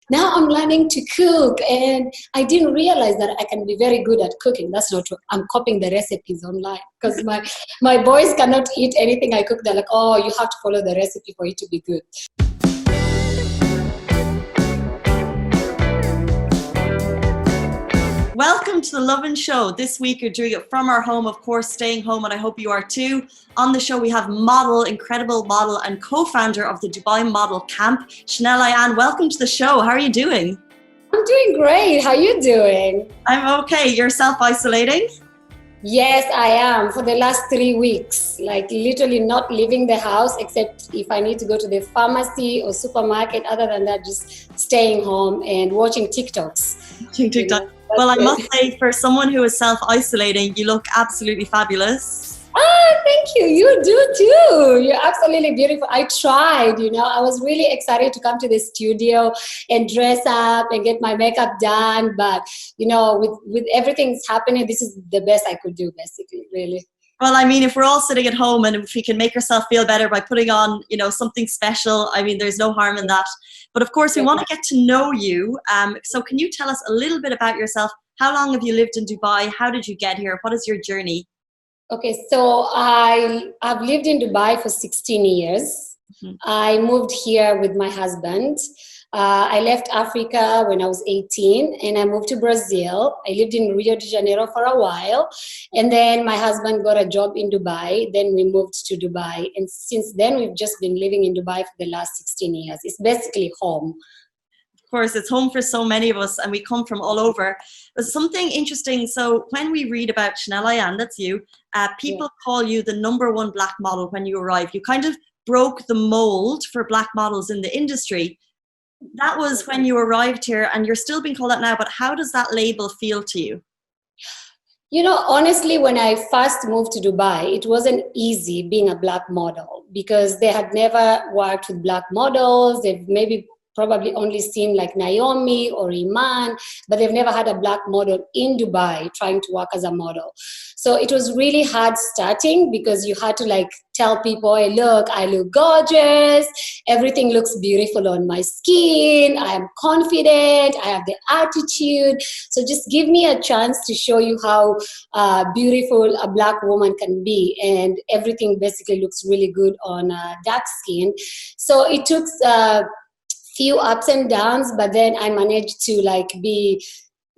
Now I'm learning to cook, and I didn't realize that I can be very good at cooking. That's not true. I'm copying the recipes online because my boys cannot eat anything I cook. They're like, oh, you have to follow the recipe for it to be good. Welcome to the Lovin Show. This week you're doing it from our home, of course, staying home, and I hope you are too. On the show we have incredible model and co-founder of the Dubai Model Camp, Chanel Ayan. Welcome to the show. How are you doing? I'm doing great. How are you doing? I'm okay. You're self-isolating? Yes, I am. For the last 3 weeks, like literally not leaving the house except if I need to go to the pharmacy or supermarket. Other than that, just staying home and watching TikToks. Watching TikTok. Well, I must say, for someone who is self-isolating, you look absolutely fabulous. Thank you. You do too. You're absolutely beautiful. I tried, I was really excited to come to the studio and dress up and get my makeup done. But, with everything's happening, this is the best I could do, basically, really. Well, I mean, if we're all sitting at home and if we can make ourselves feel better by putting on, something special, I mean, there's no harm in that. But of course, we want to get to know you. So can you tell us a little bit about yourself? How long have you lived in Dubai? How did you get here? What is your journey? Okay, so I've lived in Dubai for 16 years. Mm-hmm. I moved here with my husband. I left Africa when I was 18 and I moved to Brazil. I lived in Rio de Janeiro for a while. And then my husband got a job in Dubai. Then we moved to Dubai. And since then, we've just been living in Dubai for the last 16 years. It's basically home. Of course, it's home for so many of us and we come from all over. But something interesting, so when we read about Chanel Ayan, that's you, people call you the #1 black model when you arrived. You kind of broke the mold for black models in the industry. That was when you arrived here and you're still being called that now, but how does that label feel to you? Honestly, when I first moved to Dubai, it wasn't easy being a black model because they had never worked with black models. They've maybe probably only seen like Naomi or Iman, but they've never had a black model in Dubai trying to work as a model. So it was really hard starting because you had to tell people, hey, look, I look gorgeous. Everything looks beautiful on my skin. I am confident. I have the attitude. So just give me a chance to show you how beautiful a black woman can be. And everything basically looks really good on dark skin. So it took few ups and downs, but then I managed to be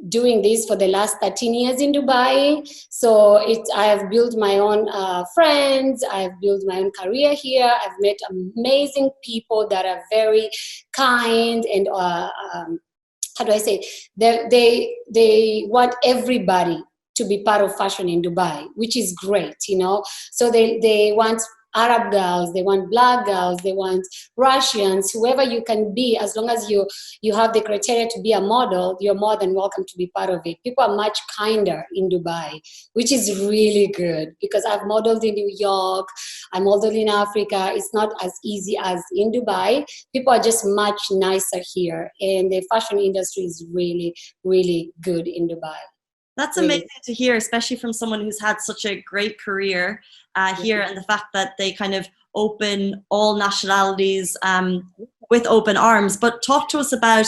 doing this for the last 13 years in Dubai. So I have built my own friends. I've built my own career here. I've met amazing people that are very kind and how do I say? They want everybody to be part of fashion in Dubai, which is great, So they want Arab girls, they want black girls, they want Russians, whoever you can be, as long as you have the criteria to be a model, you're more than welcome to be part of it. People are much kinder in Dubai, which is really good because I've modeled in New York, I modeled in Africa. It's not as easy as in Dubai. People are just much nicer here, and the fashion industry is really, really good in Dubai. That's amazing to hear, especially from someone who's had such a great career here, and the fact that they kind of open all nationalities with open arms. But talk to us about,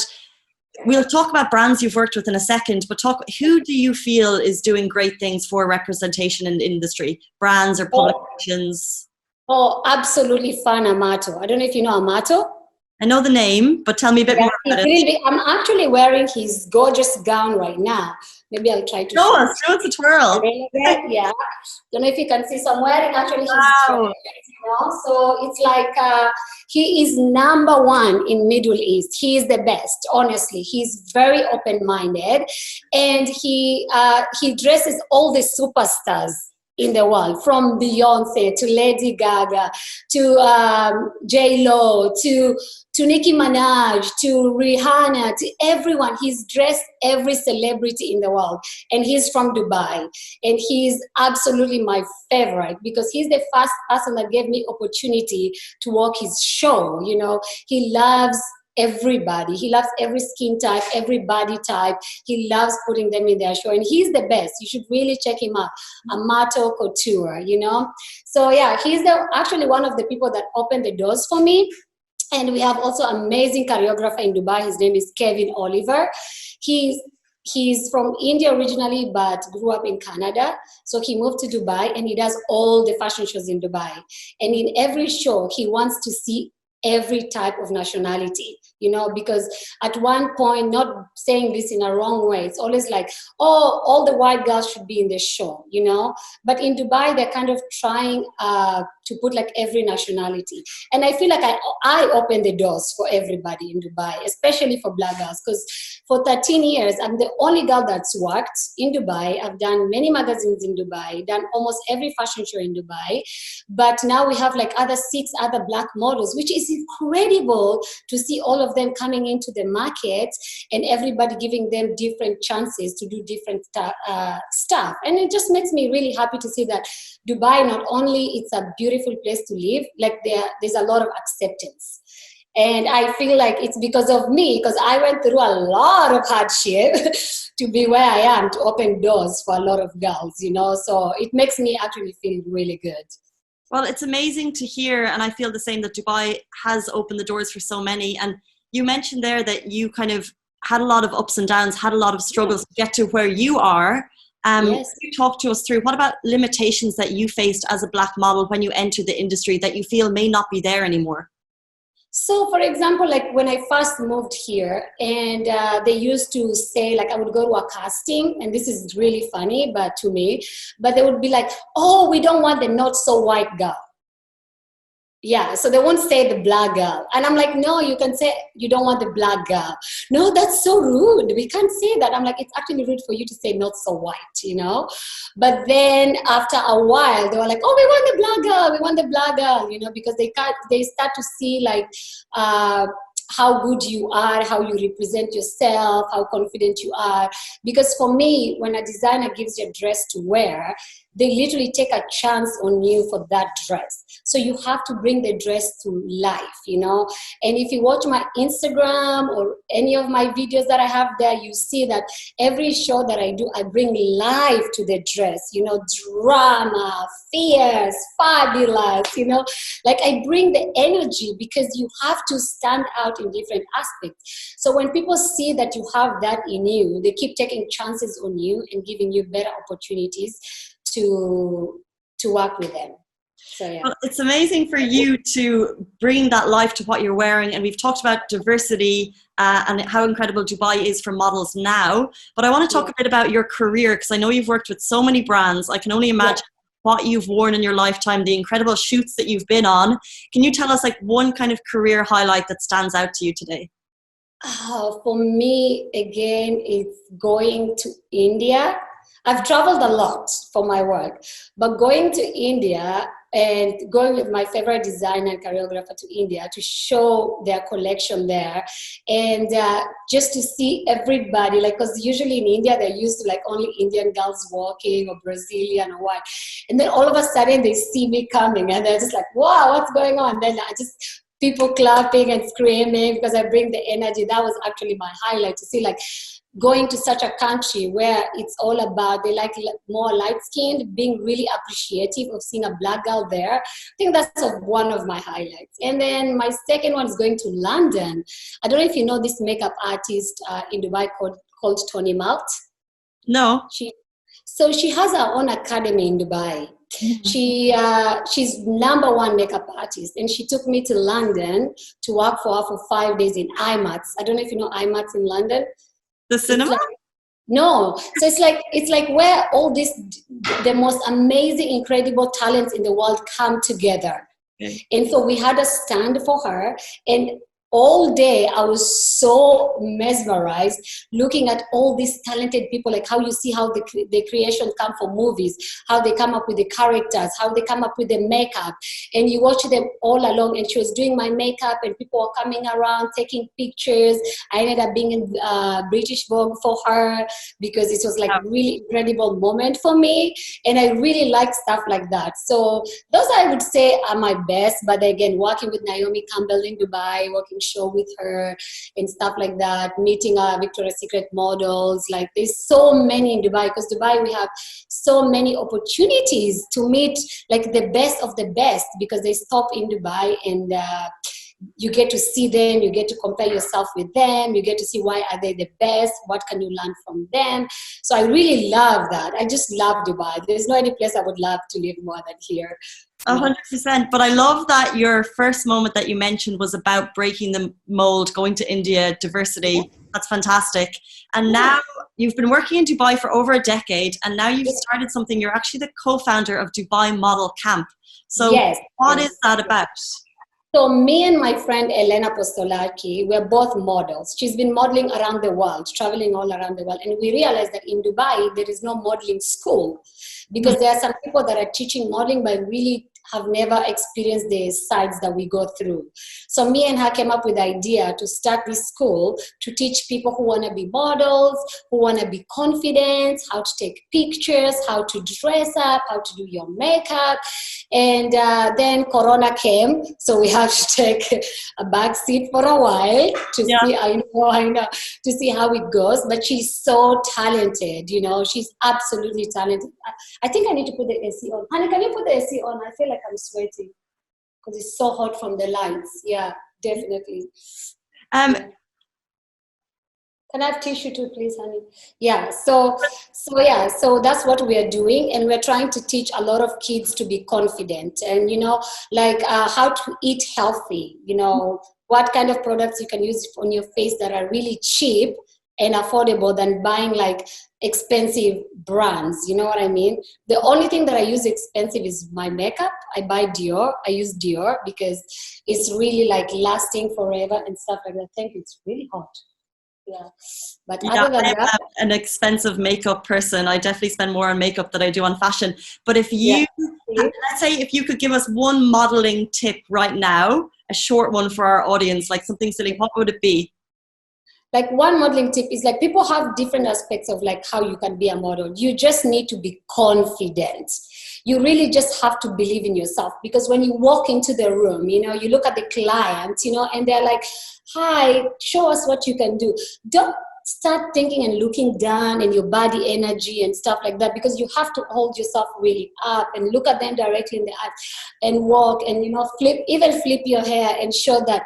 we'll talk about brands you've worked with in a second, but who do you feel is doing great things for representation in the industry? Brands or publications? Oh, absolutely fun, Amato. I don't know if you know Amato. I know the name, but tell me a bit more about it. I'm actually wearing his gorgeous gown right now. Maybe I'll try to show us a twirl. Yeah. Don't know if you can see. So I'm wearing actually his dress, So it's he is #1 in Middle East. He is the best, honestly. He's very open-minded, and he dresses all the superstars in the world, from Beyonce to Lady Gaga to J-Lo to Nicki Minaj to Rihanna to everyone. He's dressed every celebrity in the world, and he's from Dubai, and he's absolutely my favorite because he's the first person that gave me opportunity to walk his show. He loves everybody. He loves every skin type, every body type. He loves putting them in their show, and he's the best. You should really check him out. Amato Couture, So yeah, he's actually one of the people that opened the doors for me. And we have also amazing choreographer in Dubai. His name is Kevin Oliver. He's from India originally, but grew up in Canada. So he moved to Dubai and he does all the fashion shows in Dubai. And in every show, he wants to see every type of nationality, you know, because at one point, not saying this in a wrong way, it's always like, oh, all the white girls should be in the show, you know. But in Dubai, they're kind of trying to put like every nationality. And I feel like I open the doors for everybody in Dubai, especially for black girls, because for 13 years, I'm the only girl that's worked in Dubai. I've done many magazines in Dubai, done almost every fashion show in Dubai. But now we have like 6 other black models, which is incredible to see all of them coming into the market and everybody giving them different chances to do different stuff. And it just makes me really happy to see that Dubai, not only it's a beautiful place to live, like there's a lot of acceptance. And I feel like it's because of me, because I went through a lot of hardship to be where I am, to open doors for a lot of girls, you know. So it makes me actually feel really good. Well, it's amazing to hear, and I feel the same, that Dubai has opened the doors for so many. And you mentioned there that you kind of had a lot of ups and downs, had a lot of struggles to get to where you are. Yes. Can you talk to us through what about limitations that you faced as a black model when you entered the industry that you feel may not be there anymore? So, for example, like when I first moved here, and they used to say, like, I would go to a casting, and this is really funny, but to me, but they would be like, oh, we don't want the not so white girl. Yeah, so they won't say the black girl. And I'm like, no, you can say you don't want the black girl. No, that's so rude. We can't say that. I'm like, it's actually rude for you to say not so white, you know? But then after a while, they were like, oh, we want the black girl. We want the black girl, you know, because they start to see like how good you are, how you represent yourself, how confident you are. Because for me, when a designer gives you a dress to wear, they literally take a chance on you for that dress. So you have to bring the dress to life, you know. And if you watch my Instagram or any of my videos that I have there, you see that every show that I do, I bring life to the dress, you know, drama, fierce, fabulous, you know. Like I bring the energy because you have to stand out in different aspects. So when people see that you have that in you, they keep taking chances on you and giving you better opportunities to work with them. So yeah. Well, it's amazing for you to bring that life to what you're wearing, and we've talked about diversity and how incredible Dubai is for models now, but I want to talk a bit about your career, because I know you've worked with so many brands. I can only imagine what you've worn in your lifetime, the incredible shoots that you've been on. Can you tell us like one kind of career highlight that stands out to you today? For me, again, it's going to India. I've traveled a lot for my work, but going to India and going with my favorite designer and choreographer to India to show their collection there, and just to see everybody, like, because usually in India they're used to like only Indian girls walking or Brazilian or what, and then all of a sudden they see me coming and they're just like, wow, what's going on? Then I just people clapping and screaming because I bring the energy. That was actually my highlight, to see like going to such a country where it's all about, they like more light-skinned, being really appreciative of seeing a black girl there. I think that's one of my highlights. And then my second one is going to London. I don't know if you know this makeup artist in Dubai called Tony Malt. No. So she has her own academy in Dubai. Mm-hmm. She's #1 makeup artist, and she took me to London to work for her for 5 days in IMAX. I don't know if you know IMAX in London. The cinema? No. So it's like where all this, the most amazing, incredible talents in the world come together. Okay. And so we had a stand for her, and all day I was so mesmerized looking at all these talented people, like how you see how the creation come from movies, how they come up with the characters, how they come up with the makeup, and you watch them all along. And she was doing my makeup and people were coming around taking pictures. I ended up being in British Vogue for her because it was like a really incredible moment for me, and I really like stuff like that. So those I would say are my best. But again, working with Naomi Campbell in Dubai, working show with her and stuff like that, meeting our Victoria's Secret models, like there's so many in Dubai, because Dubai we have so many opportunities to meet like the best of the best, because they stop in Dubai and you get to see them, you get to compare yourself with them, you get to see why are they the best, what can you learn from them. So I really love that. I just love Dubai. There's no any place I would love to live more than here. 100%. But I love that your first moment that you mentioned was about breaking the mold, going to India, diversity. That's fantastic. And now you've been working in Dubai for over a decade, and now you've started something. You're actually the co-founder of Dubai Model Camp. So what is that about? So me and my friend Elena Postolaki, we're both models. She's been modeling around the world, traveling all around the world. And we realized that in Dubai, there is no modeling school because there are some people that are teaching modeling but really have never experienced the sides that we go through. So me and her came up with the idea to start this school to teach people who want to be models, who want to be confident, how to take pictures, how to dress up, how to do your makeup. And then Corona came, so we had to take a back seat for a while to see, I know, to see how it goes. But she's so talented, you know, she's absolutely talented. I think I need to put the AC on. Honey, can you put the AC on? I feel like I'm sweating because it's so hot from the lights. Yeah, definitely. Can I have tissue too, please, honey? Yeah, so that's what we are doing, and we're trying to teach a lot of kids to be confident and, you know, like how to eat healthy, you know, what kind of products you can use on your face that are really cheap and affordable than buying like expensive brands, you know what I mean? The only thing that I use expensive is my makeup. I buy Dior. I use Dior because it's really like lasting forever and stuff like that. I think it's really hot. Yeah, but other than that, I'm an expensive makeup person. I definitely spend more on makeup than I do on fashion. But if you, let's say, if you could give us one modeling tip right now, a short one for our audience, like something silly, what would it be? Like one modeling tip is like people have different aspects of like how you can be a model. You just need to be confident. You really just have to believe in yourself, because when you walk into the room, you know, you look at the client, you know, and they're like, hi, show us what you can do. Don't start thinking and looking down and your body energy and stuff like that, because you have to hold yourself really up and look at them directly in the eye and walk and, you know, flip your hair and show that,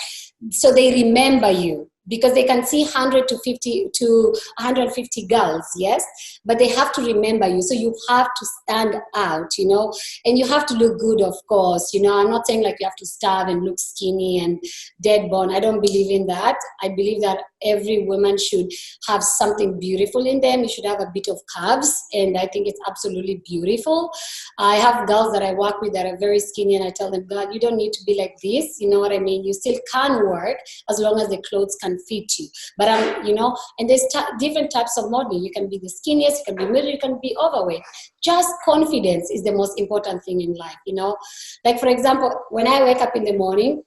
so they remember you. Because they can see 100 to 50 to 150 girls, yes? But they have to remember you. So you have to stand out, you know? And you have to look good, of course. You know, I'm not saying like you have to starve and look skinny and dead bone. I don't believe in that. I believe that every woman should have something beautiful in them. You should have a bit of curves. And I think it's absolutely beautiful. I have girls that I work with that are very skinny, and I tell them, God, you don't need to be like this. You know what I mean? You still can work as long as the clothes can fit you. But you know, and there's different types of modeling. You can be the skinniest, you can be middle, you can be overweight. Just confidence is the most important thing in life, you know. Like for example, when I wake up in the morning,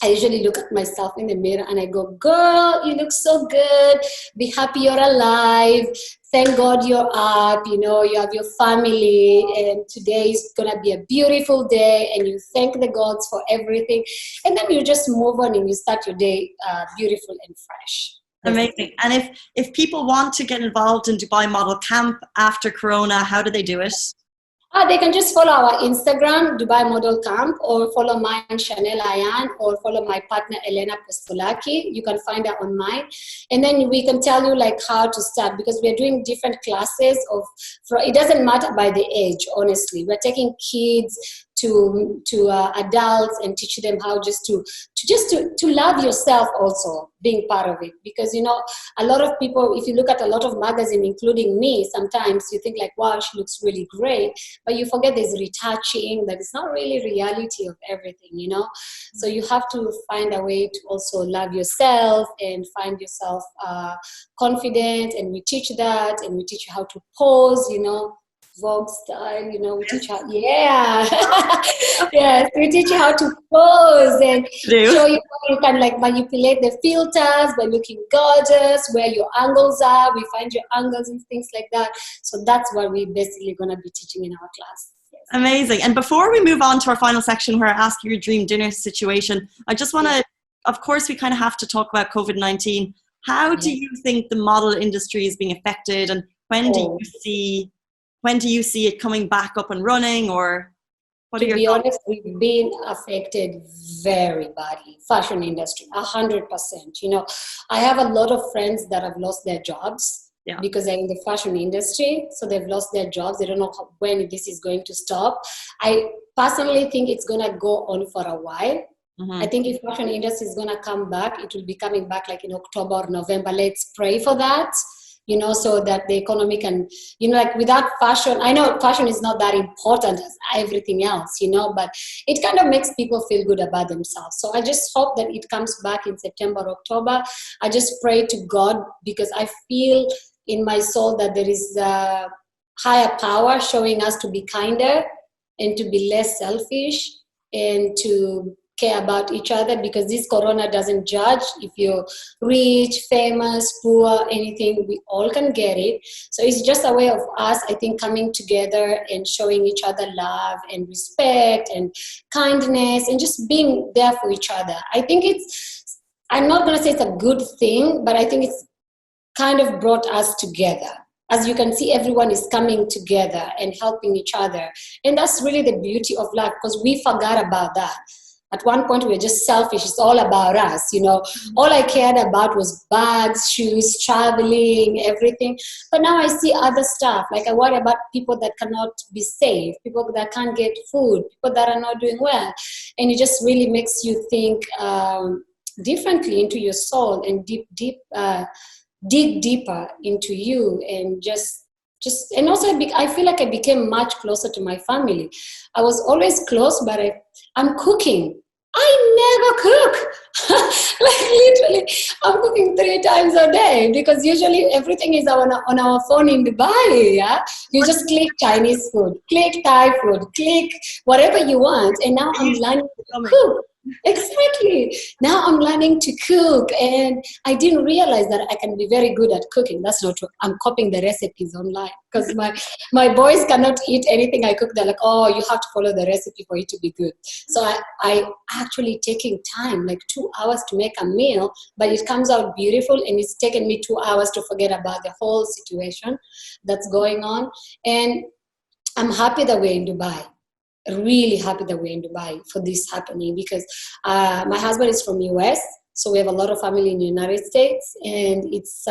I usually look at myself in the mirror and I go, girl, you look so good. Be happy you're alive. Thank God you're up. You know, you have your family, and today is going to be a beautiful day, and you thank the gods for everything. And then you just move on and you start your day beautiful and fresh. Amazing. And if people want to get involved in Dubai Model Camp after Corona, how do they do it? They can just follow our Instagram, Dubai Model Camp, or follow mine, Chanel Ayan, or follow my partner, Elena Postolaki. You can find her on mine. And then we can tell you like how to start, because we're doing different classes it doesn't matter by the age, honestly. We're taking kids to adults and teach them how just to love yourself also, being part of it. Because, you know, a lot of people, if you look at a lot of magazines, including me, sometimes you think like, wow, she looks really great, but you forget there's retouching, that it's not really reality of everything, you know. So you have to find a way to also love yourself and find yourself confident, and we teach that, and we teach you how to pose, you know, Vogue style, you know, we teach how, yes, we teach you how to pose and show you how you can like manipulate the filters by looking gorgeous, where your angles are, we find your angles and things like that. So that's what we're basically going to be teaching in our class. Yes. Amazing. And before we move on to our final section where I ask you your dream dinner situation, I just want to, of course, we kind of have to talk about COVID-19. How do you think the model industry is being affected, and when do you see it coming back up and running? Or What are To your be thoughts? honest, we've been affected very badly. Fashion industry, 100%. You know, I have a lot of friends that have lost their jobs Yeah. because they're in the fashion industry. So they've lost their jobs. They don't know when this is going to stop. I personally think it's going to go on for a while. I think if fashion industry is going to come back, it will be coming back like in October or November. Let's pray for that, you know, so that the economy can, you know, like without fashion, I know fashion is not that important as everything else, you know, but it kind of makes people feel good about themselves. So I just hope that it comes back in September, October. I just pray to God because I feel in my soul that there is a higher power showing us to be kinder and to be less selfish and to care about each other, because this corona doesn't judge if you're rich, famous, poor, anything. We all can get it. So it's just a way of us, I think, coming together and showing each other love and respect and kindness and just being there for each other. I think it's, I'm not going to say it's a good thing, but I think it's kind of brought us together. As you can see, everyone is coming together and helping each other. And that's really the beauty of life, because we forgot about that. At one point, we were just selfish. It's all about us, you know. All I cared about was bags, shoes, traveling, everything. But now I see other stuff. Like I worry about people that cannot be safe, people that can't get food, people that are not doing well. And it just really makes you think differently into your soul and dig deeper into you, and just and also I feel like I became much closer to my family. I was always close, but I'm cooking. I never cook. Like literally, I'm cooking 3 times a day because usually everything is on our phone in Dubai. Yeah, you just click Chinese food, click Thai food, click whatever you want, and now I'm learning to cook. Exactly. Now I'm learning to cook, and I didn't realize that I can be very good at cooking. That's not true. I'm copying the recipes online because my boys cannot eat anything I cook. They're like, oh, you have to follow the recipe for it to be good. So I actually taking time, like 2 hours to make a meal, but it comes out beautiful, and it's taken me 2 hours to forget about the whole situation that's going on. And I'm happy that we're in Dubai. Really happy that we're in Dubai for this happening, because my husband is from US, so we have a lot of family in the United States, and it's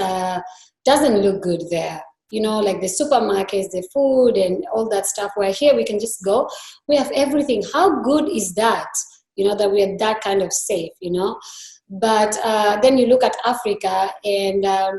doesn't look good there. You know, like the supermarkets, the food, and all that stuff. Where here we can just go, we have everything. How good is that? You know, that we are that kind of safe. You know, but then you look at Africa, and I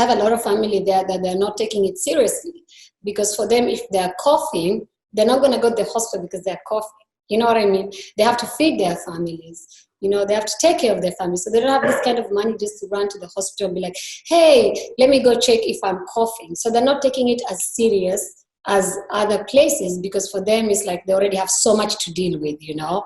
have a lot of family there that they're not taking it seriously, because for them, if they're coughing, they're not going to go to the hospital because they're coughing. You know what I mean? They have to feed their families. You know, they have to take care of their families. So they don't have this kind of money just to run to the hospital and be like, hey, let me go check if I'm coughing. So they're not taking it as serious as other places, because for them it's like they already have so much to deal with, you know.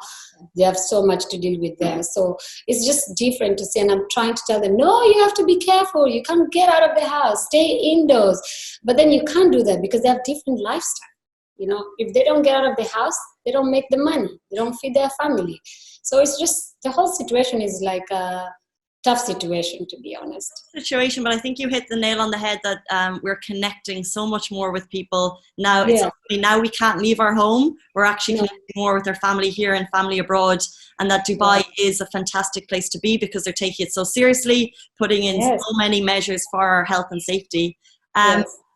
They have so much to deal with there. So it's just different to say, and I'm trying to tell them, no, you have to be careful. You can't get out of the house. Stay indoors. But then you can't do that because they have different lifestyle. You know, if they don't get out of the house, they don't make the money. They don't feed their family. So it's just, the whole situation is like a tough situation, to be honest. Situation, but I think you hit the nail on the head that we're connecting so much more with people now. Yeah. It's now we can't leave our home. We're actually connecting more with our family here and family abroad, and that Dubai is a fantastic place to be because they're taking it so seriously, putting in so many measures for our health and safety.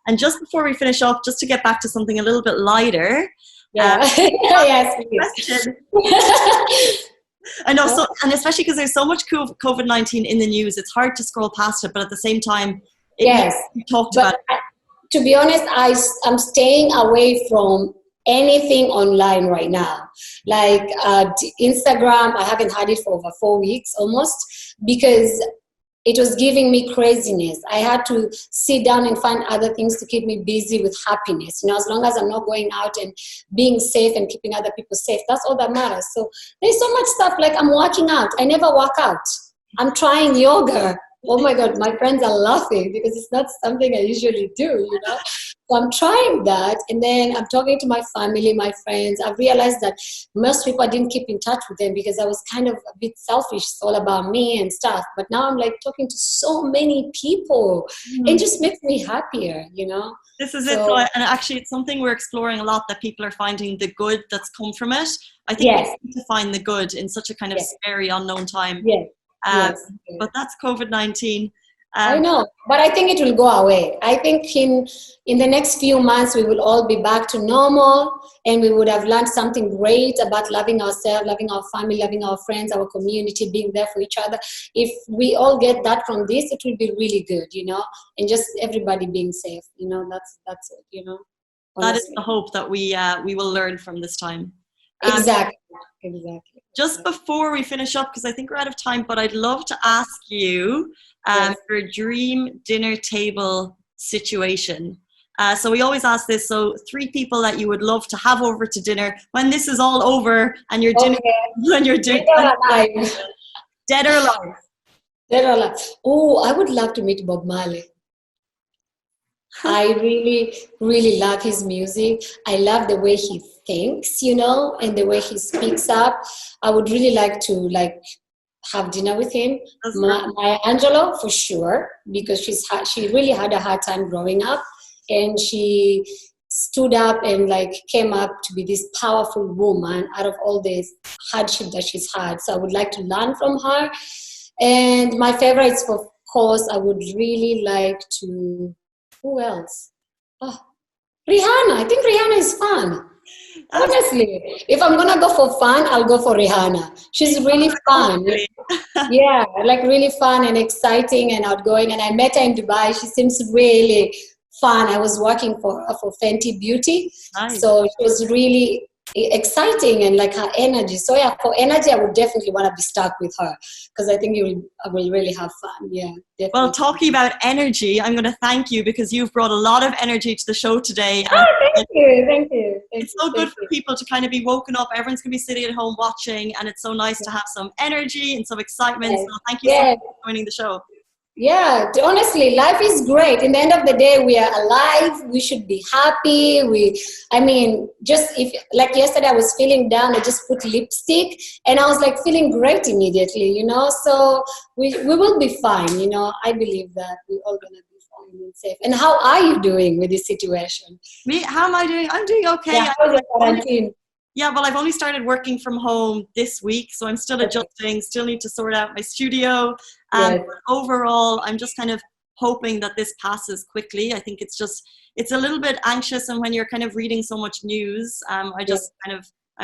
And just before we finish off, just to get back to something a little bit lighter. Yes, question. I know, so, and especially because there's so much COVID-19 in the news, it's hard to scroll past it, but at the same time, we talked about it. To be honest, I'm staying away from anything online right now. Like Instagram, I haven't had it for over 4 weeks almost, because it was giving me craziness. I had to sit down and find other things to keep me busy with happiness. You know, as long as I'm not going out and being safe and keeping other people safe, that's all that matters. So there's so much stuff, like I'm working out. I never work out. I'm trying yoga. Oh my God, my friends are laughing because it's not something I usually do, you know. So I'm trying that, and then I'm talking to my family, my friends. I've realized that most people I didn't keep in touch with them because I was kind of a bit selfish. It's all about me and stuff. But now I'm like talking to so many people. It just makes me happier, you know. This is it. So And actually, it's something we're exploring a lot, that people are finding the good that's come from it. I think we yes, need to find the good in such a kind of yes, scary, unknown time. yes, Um, yes. but that's COVID-19. I Um, know, but I think it will go away. I think in the next few months we will all be back to normal, and we would have learned something great about loving ourselves, loving our family, loving our friends, our community, being there for each other. If we all get that from this, it will be really good, you know, and just everybody being safe, you know. That's it, you know. that is Honestly, the hope that we will learn from this time. Um, exactly, exactly. just before we finish up, because I think we're out of time, but I'd love to ask you Yes. your dream dinner table situation. So we always ask this. So 3 people that you would love to have over to dinner when this is all over, and your dinner, Okay. when you're Dead doing or alive? dead or alive. Dead or alive? Oh, I would love to meet Bob Marley. I really, really love his music. I love the way he thinks, you know, and the way he speaks up. I would really like to have dinner with him. That's My Angela, for sure, because she really had a hard time growing up, and she stood up and came up to be this powerful woman out of all this hardship that she's had. So I would like to learn from her. And my favorites, of course, I would really like to. Who else? Oh, Rihanna. I think Rihanna is fun. Honestly, if I'm gonna go for fun, I'll go for Rihanna. She's really fun. Yeah, really fun and exciting and outgoing. And I met her in Dubai. She seems really fun. I was working for Fenty Beauty, nice. so she was really exciting, and her energy. So yeah, for energy, I would definitely want to be stuck with her because I think I will really have fun. Yeah, definitely. Well, talking about energy, I'm going to thank you because you've brought a lot of energy to the show today. Oh, thank you, thank you. It's so good for people to kind of be woken up. Everyone's going to be sitting at home watching, and it's so nice to have some energy and some excitement. Yes. So thank you so much for joining the show. Yeah, honestly, life is great. In the end of the day, we are alive. We should be happy. Just if yesterday I was feeling down, I just put lipstick and I was feeling great immediately, you know. So we will be fine, you know. I believe that we're all gonna be fine and safe. And how are you doing with this situation? Me? How am I doing? I'm doing okay. Yeah, how's your quarantine? Yeah, well, I've only started working from home this week, so I'm still adjusting, still need to sort out my studio. Yes. But overall, I'm just kind of hoping that this passes quickly. I think it's a little bit anxious, and when you're kind of reading so much news, I'm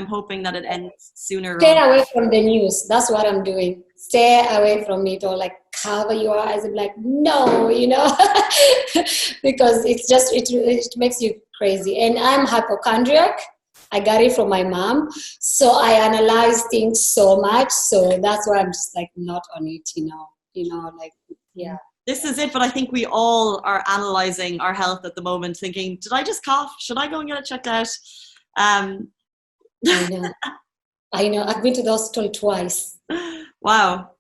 hoping that it ends sooner. Stay away from the news. That's what I'm doing. Stay away from it, or cover your eyes and no, you know, because it makes you crazy. And I'm hypochondriac. I got it from my mom. So I analyze things so much. So that's why I'm just not on it, yeah. This is it, but I think we all are analyzing our health at the moment, thinking, did I just cough? Should I go and get it checked out? I know. I've been to the hospital twice. Wow.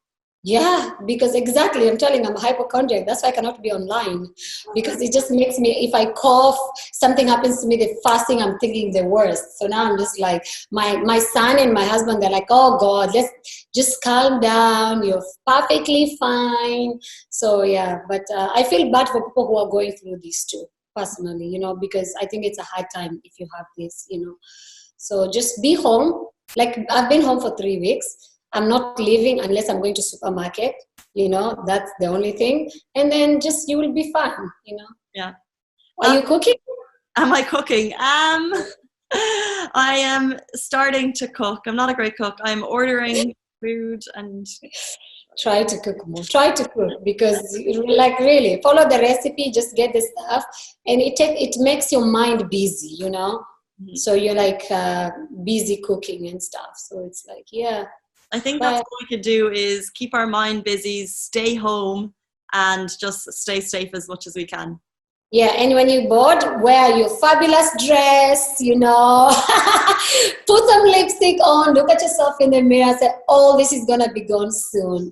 Yeah, because exactly, I'm telling you, I'm a hypochondriac. That's why I cannot be online, because it just makes me, if I cough, something happens to me, the first thing I'm thinking the worst. So now I'm just my son and my husband, they're oh God, let's just calm down. You're perfectly fine. So yeah, but I feel bad for people who are going through this too, personally, you know, because I think it's a hard time if you have this, you know. So just be home. I've been home for 3 weeks. I'm not leaving unless I'm going to supermarket, you know, that's the only thing. And then you will be fine, you know. Yeah. Are you cooking? Am I cooking? I am starting to cook. I'm not a great cook. I'm ordering food and... Try to cook more. Try to cook, because really follow the recipe, just get the stuff, and it makes your mind busy, you know. Mm-hmm. So you're busy cooking and stuff. So it's yeah. I think that's what we could do, is keep our mind busy, stay home, and just stay safe as much as we can. Yeah, and when you're bored, wear your fabulous dress, you know, put some lipstick on, look at yourself in the mirror, say, oh, this is going to be gone soon.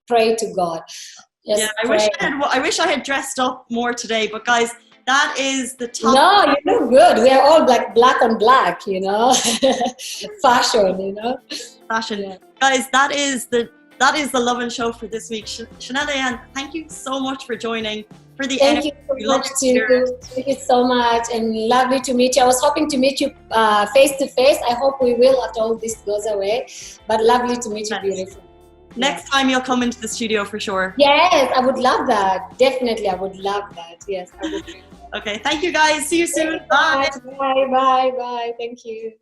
pray to God. Just yeah, pray. I wish I had dressed up more today, but guys, that is the top. No, you look good. We are all black on black, you know. Fashion, you know. Fashion. Yeah. Guys, that is the Lovin Show for this week. Chanel Ayan, thank you so much for joining. For the Thank you so much too. Thank you so much, and lovely to meet you. I was hoping to meet you face to face. I hope we will after all this goes away. But lovely to meet you, beautiful. Next time you'll come into the studio for sure. Yes, I would love that. Definitely, I would love that. Yes, I would. Okay, thank you guys. See you soon. Bye. Bye. Bye. Bye. Thank you.